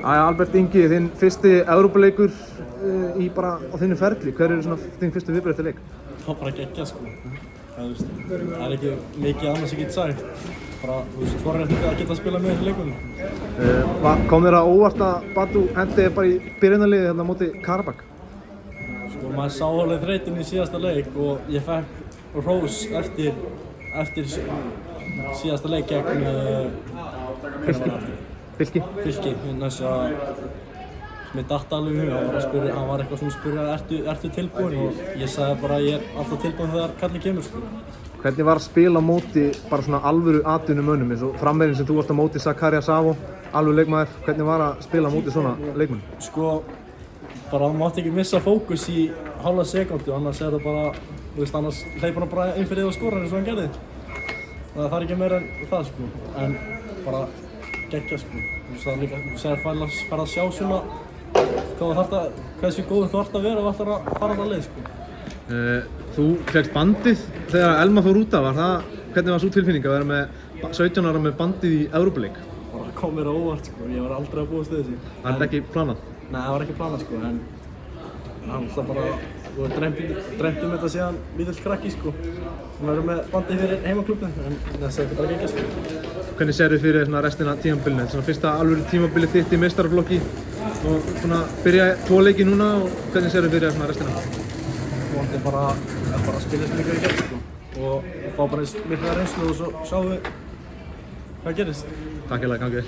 Albert Ingi, þinn fyrsti Evrópuleikur í bara á þínu ferli. Hver eru svona þín fyrstu viðbrögð eftir leik? Það var bara geggjað sko. Það er ekki mikið annars ég get sagt. Bara, forréttindi að geta spilað með þessu leikunum. Kom þér á óvart að Batu hendi bara í byrjunarliðið þarna á móti Karabakh? Sko, maður sá alveg þreytinn í síðasta leik og ég fekk hrós eftir síðasta leik gegn Fylki. Þess að mér datt alveg í hug, hann var eitthvað svona að spyrja ertu tilbúinn og ég sagði bara ég er alltaf tilbúinn þegar kallið kemur sko. Hvernig var að spila á móti bara svona alvöru atvinnumönnum eins og framherjinn sem þú varst á móti Zakaria Savo, alvöru leikmaður, hvernig var að spila á móti svona leikmönnum? Sko, bara hann mátti ekki missa fókus í hálfa sekúndu, annars er það bara, annars hleypur hann bara inn fyrir þig og skorar eins og hann gerði. Það þarf ekki meira en það sko, en bara geggjað sko. Það er líka, þú segir fara að sjá svona hversu góður þú ert að vera og ætlar að fara þetta leið sko. Þú fékkst bandið þegar Elma fór út af, hvernig var svo tilfinning að vera með 17 ára með bandið í Evrópuleik? Það kom mér á óvart sko, ég var aldrei að búast við þessu. Það er ekki planað? Nei, það var ekki planað sko, en alltaf bara, við dreymtum þetta síðan lítill krakki sko. Við verðum með bandið fyrir heimaklúbbinn, en þess að þetta bara geggjað sko. Hvernig sérðu fyrir restina af tímabilinu? Þetta er fyrsta alvöru tímabili þitt í meistaraflokki og svona byrja 2 leiki núna og hvernig sérðu fyrir restina? Vonandi bara að spila sem mikið í gegn sko og fá bara eins mikla reynslu og svo sjáum við hvað gerist. Takk hérlega, gangi vel.